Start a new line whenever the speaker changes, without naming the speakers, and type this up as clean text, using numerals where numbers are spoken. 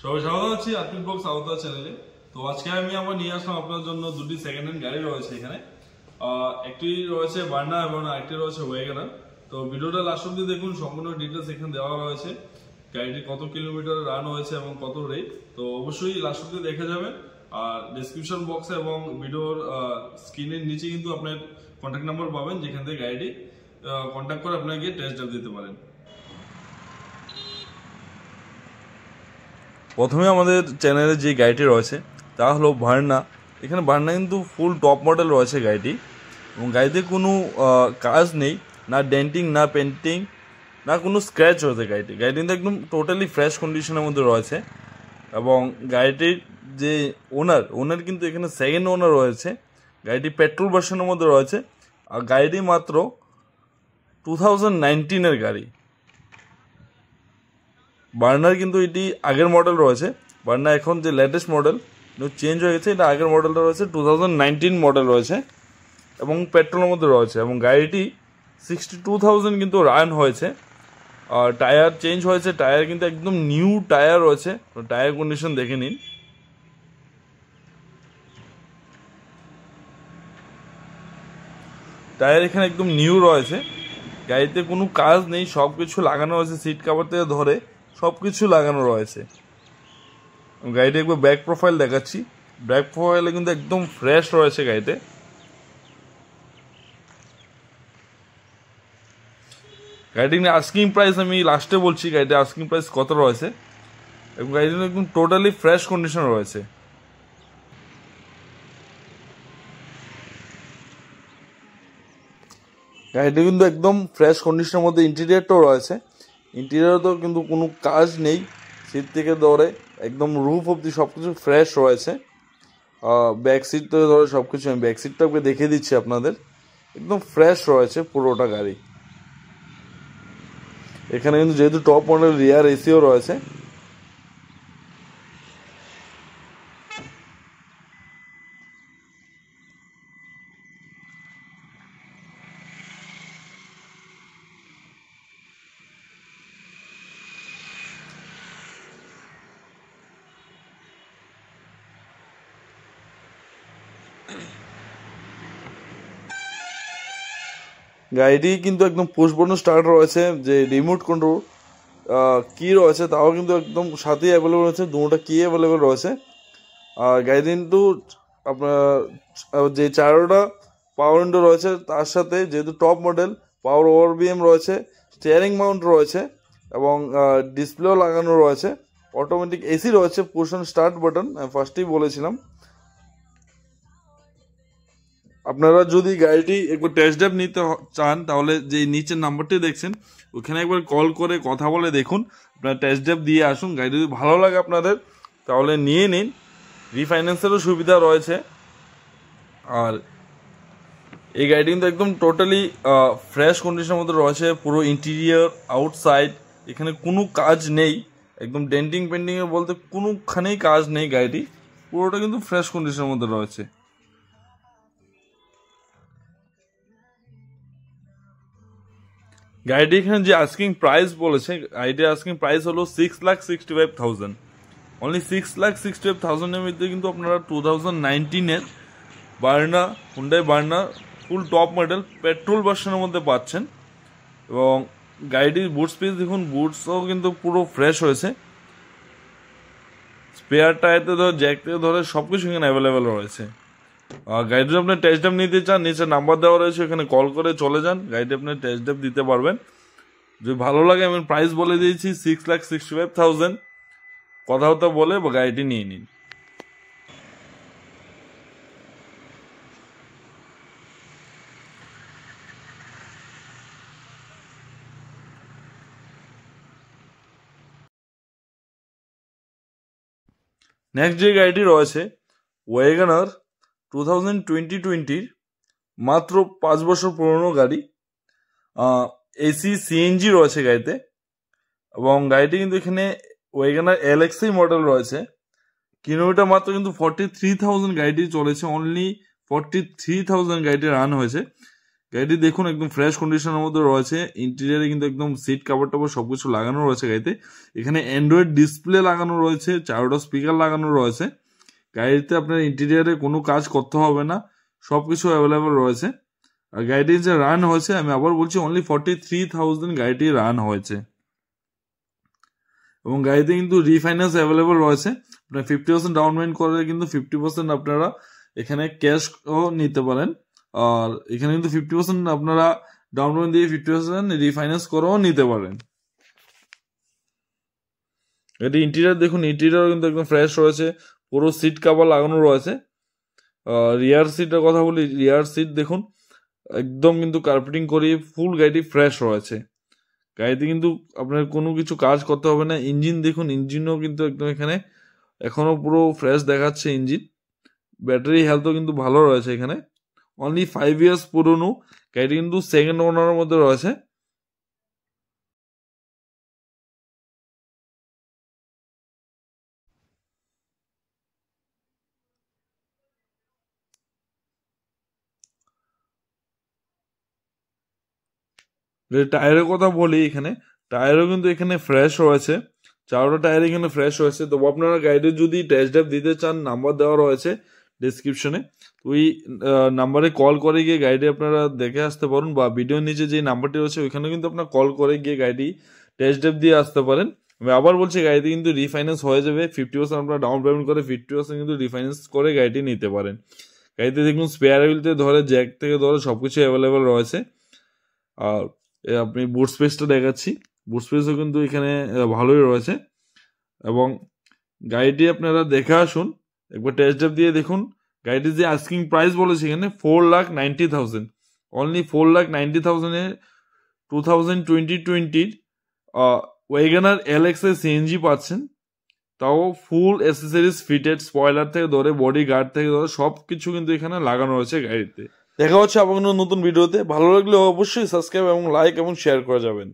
সবাই স্বাগত আছি আর্থিক ব্লগ সাউথ চ্যানেলে। তো আজকে আমি আবার নিয়ে আসলাম আপনার জন্য দুটি সেকেন্ড হ্যান্ড গাড়ি রয়েছে এখানে। একটি রয়েছে বার্না এবং আরেকটি রয়েছে ওয়েগনার। তো ভিডিওটা লাস্ট অব্দি দেখুন, সম্পূর্ণ ডিটেলস এখানে দেওয়া রয়েছে। গাড়িটি কত কিলোমিটার রান হয়েছে এবং কত রেট, তো অবশ্যই লাস্ট অব্দি দেখে যাবেন। আর ডিসক্রিপশন বক্সে এবং ভিডিওর স্ক্রিনের নিচে কিন্তু আপনার কন্ট্যাক্ট নাম্বার পাবেন, যেখান থেকে গাড়িটি কন্ট্যাক্ট করে আপনাকে টেস্ট ড্রাইভ দিতে পারেন। প্রথমে আমাদের চ্যানেলে যে গাড়িটি রয়েছে তা হলো ভার্না। এখানে ভার্না কিন্তু ফুল টপ মডেল রয়েছে গাড়িটি, এবং গাড়িতে কোনো কাজ নেই, না ডেন্টিং না পেন্টিং না কোনো স্ক্র্যাচ রয়েছে। গাড়িটি কিন্তু একদম টোটালি ফ্রেশ কন্ডিশনের মধ্যে রয়েছে। এবং গাড়িটির যে ওনার কিন্তু এখানে সেকেন্ড ওনার রয়েছে। গাড়িটি পেট্রোল ভার্সনের মধ্যে রয়েছে, আর গাড়িটি মাত্র 2019-এর গাড়ি। বার্নার কিন্তু এটি আগের মডেল রয়েছে। বার্নার এখন যে লেটেস্ট মডেল চেঞ্জ হয়ে গেছে, এটা আগের মডেলটা রয়েছে 2019 মডেল রয়েছে এবং পেট্রোলের মধ্যে রয়েছে। এবং গাড়িটি 62,000 কিন্তু রান হয়েছে। আর টায়ার চেঞ্জ হয়েছে, টায়ার কিন্তু একদম নিউ টায়ার রয়েছে। টায়ার কন্ডিশন দেখে নিন। টায়ার এখানে একদম নিউ রয়েছে। গাড়িতে কোনো কাজ নেই, সব কিছু লাগানো রয়েছে, সিট কাভার থেকে ধরে সব কিছু লাগানো রয়েছে। গাড়িতে একবার ব্যাক প্রোফাইল দেখাচ্ছি। ব্যাক প্রোফাইলে কিন্তু একদম ফ্রেশ রয়েছে গাড়িতে। গাড়িটির আস্কিং প্রাইস আমি লাস্টে বলছি, গাড়িটির আস্কিং প্রাইস কত রয়েছে। এবং গাড়িটি একদম টোটালি ফ্রেশ কন্ডিশন রয়েছে। গাড়িটি কিন্তু একদম ফ্রেশ কন্ডিশনের মধ্যে ইন্টেরিয়রটাও রয়েছে। ইন্টেরিয়রও কিন্তু কোনো কাজ নেই, সিট থেকে ধরে একদম রুফ অব্দি সব কিছু ফ্রেশ রয়েছে। ব্যাক সিট থেকে ধরে সব কিছু, আমি ব্যাক সিটটাকে দেখিয়ে দিচ্ছি আপনাদের। একদম ফ্রেশ রয়েছে পুরোটা গাড়ি। এখানে কিন্তু যেহেতু টপ মডেল রিয়ার এসিও রয়েছে। গাড়িটি কিন্তু একদম পুশ বাটন স্টার্ট রয়েছে, যে রিমোট কন্ট্রোল কি রয়েছে তাও কিন্তু একদম সাথেই অ্যাভেলেবল রয়েছে, দুটোটা কি অ্যাভেলেবল রয়েছে। আর গাড়িটি কিন্তু আপনার যে চারোটা পাওয়ার উইন্ডো রয়েছে, তার সাথে যেহেতু টপ মডেল পাওয়ার ওভার বিএম রয়েছে, স্টিয়ারিং মাউন্ট রয়েছে এবং ডিসপ্লেও লাগানো রয়েছে। অটোমেটিক এসি রয়েছে, পুশ অন স্টার্ট বাটন আমি ফার্স্টেই বলেছিলাম। আপনারা যদি গাড়িটি একবার টেস্ট ড্রাইভ নিতে চান, তাহলে যে নিচের নাম্বারটি দেখছেন ওখানে একবার কল করে কথা বলে দেখুন, আপনারা টেস্ট ড্রাইভ দিয়ে আসুন। গাড়ি যদি ভালো লাগে আপনাদের তাহলে নিয়ে নিন। রিফাইন্যান্সেরও সুবিধা রয়েছে। আর এই গাড়িটি কিন্তু একদম টোটালি ফ্রেশ কন্ডিশনের মধ্যে রয়েছে। পুরো ইন্টেরিয়র আউটসাইড এখানে কোনো কাজ নেই, একদম ডেন্টিং পেন্টিংয়ের বলতে কোনোখানেই কাজ নেই। গাড়িটি পুরোটা কিন্তু ফ্রেশ কন্ডিশনের মধ্যে রয়েছে। গাড়িটি এখানে যে আস্কিং প্রাইস বলেছে, গাড়িটির আস্কিং প্রাইস হলো 6,65,000। অনলি 6,65,000-এর মধ্যে কিন্তু আপনারা 2019-এর Verna, Hyundai Verna full top model petrol ভার্সনের মধ্যে পাচ্ছেন। এবং গাড়িটির বুট স্পেস দেখুন, বুটসও কিন্তু পুরো ফ্রেশ হয়েছে। স্পেয়ার টায়ারতে ধরে জ্যাক থেকে ধরে সব কিছু এখানে অ্যাভেলেবেল রয়েছে। গাড়িটি আপনার টেস্ট ড্রাইভ নিতে চান, নিচে নাম্বার দেওয়া রয়েছে, এখানে কল করে চলে যান, গাড়িটি আপনার টেস্ট ড্রাইভ দিতে পারবেন। যদি ভালো লাগে আমি প্রাইস বলে দিয়েছি 6,65,000। কথাবার্তা বলে গাড়িটি নিয়ে নিন। নেক্সট যে গাড়িটি রয়েছে ওয়েগনার 2020-20 মাত্র 5 বছর পুরনো গাড়ি। এসি সিএনজি রয়েছে গাড়িতে। এবং গাড়িটি কিন্তু এখানে ওয়েগনার এলএক্সআই মডেল রয়েছে। কিলোমিটার মাত্র কিন্তু 43,000 গাড়িটি চলেছে। অনলি 43,000 গাড়িটি রান হয়েছে। গাড়িটি দেখুন একদম ফ্রেশ কন্ডিশনের মধ্যে রয়েছে। ইন্টেরিয়ারে কিন্তু একদম সিট কাভার টাভার সবকিছু লাগানো রয়েছে গাড়িতে। এখানে অ্যান্ড্রয়েড ডিসপ্লে লাগানো রয়েছে, 4টা স্পিকার লাগানো রয়েছে। গাড়িতে আপনার ইন্টেরিয়ারে কোনো কাজ করতে হবে না, সবকিছু অ্যাভেলেবল রয়েছে। আর গাড়িটি যে রান হয়েছে, আমি আবার বলছি, অনলি 43,000 গাড়িটি রান হয়েছে। এবং গাড়িতে কিন্তু রিফাইন্যান্স অ্যাভেলেবল রয়েছে। আপনার 50% ডাউন পেমেন্ট করে কিন্তু 50% আপনারা এখানে ক্যাশও নিতে পারেন। আর এখানে কিন্তু 50% আপনারা ডাউন পেমেন্ট দিয়ে 50% রিফাইন্যান্স করেও নিতে পারেন। এটি ইন্টেরিয়ার দেখুন, ইন্টেরিয়ার কিন্তু একদম ফ্রেশ রয়েছে, পুরো সিট কাভার লাগানো রয়েছে। রিয়ার সিটের কথা বলি, রিয়ার সিট দেখুন একদম কিন্তু কার্পেটিং করিয়ে ফুল গাড়িটি ফ্রেশ রয়েছে। গাড়িতে কিন্তু আপনার কোনো কিছু কাজ করতে হবে না। ইঞ্জিন দেখুন, ইঞ্জিনও কিন্তু একদম এখানে এখনো পুরো ফ্রেশ দেখাচ্ছে ইঞ্জিন। ব্যাটারি হেলথও কিন্তু ভালো রয়েছে এখানে। অনলি 5 ইয়ার্স পুরনো গাড়িটি, কিন্তু সেকেন্ড ওনারের মধ্যে রয়েছে। টায়ারের কথা বলি, এখানে টায়ারও কিন্তু এখানে ফ্রেশ রয়েছে, 4টা টায়ার এখানে ফ্রেশ রয়েছে। তো আপনারা গাড়ির যদি টেস্ট ড্রাইভ দিতে চান, নাম্বার দেওয়া রয়েছে ডিসক্রিপশনে, ওই নাম্বারে কল করে গিয়ে গাড়িটি আপনারা দেখে আসতে পারেন, বা ভিডিওর নিচে যে নাম্বারটি রয়েছে ওইখানে কিন্তু আপনার কল করে গিয়ে গাড়িটি টেস্ট ড্রাইভ দিয়ে আসতে পারেন। আমি আবার বলছি, গাড়িতে কিন্তু রিফাইন্যান্স হয়ে যাবে। 50% আপনারা ডাউন পেমেন্ট করে 50% কিন্তু রিফাইন্যান্স করে গাড়িটি নিতে পারেন। গাড়িতে দেখুন স্পেয়ার হুইল থেকে ধরে জ্যাক থেকে ধরে সবকিছু অ্যাভেলেবেল রয়েছে। আর আপনি বুট স্পেসটা দেখাচ্ছি, বুট স্পেসও কিন্তু এখানে ভালোই রয়েছে। এবং গাড়িটি আপনারা দেখে আসুন, একবার টেস্ট ড্রাইভ দিয়ে দেখুন। গাড়িটির যে আস্কিং প্রাইস বলেছে এখানে 4,90,000, অনলি 4,90,000-এ 2020 ওয়েগনার এলএক্স সিএনজি পাচ্ছেন, তাও ফুল অ্যাসেসরিজ ফিটেড, স্পয়লার থেকে ধরে বডি গার্ড থেকে ধরে সব কিছু কিন্তু এখানে লাগানো রয়েছে গাড়িতে। দেখা হচ্ছে আবার নতুন ভিডিওতে। ভালো লাগলে অবশ্যই সাবস্ক্রাইব এবং লাইক এবং শেয়ার করে যাবেন।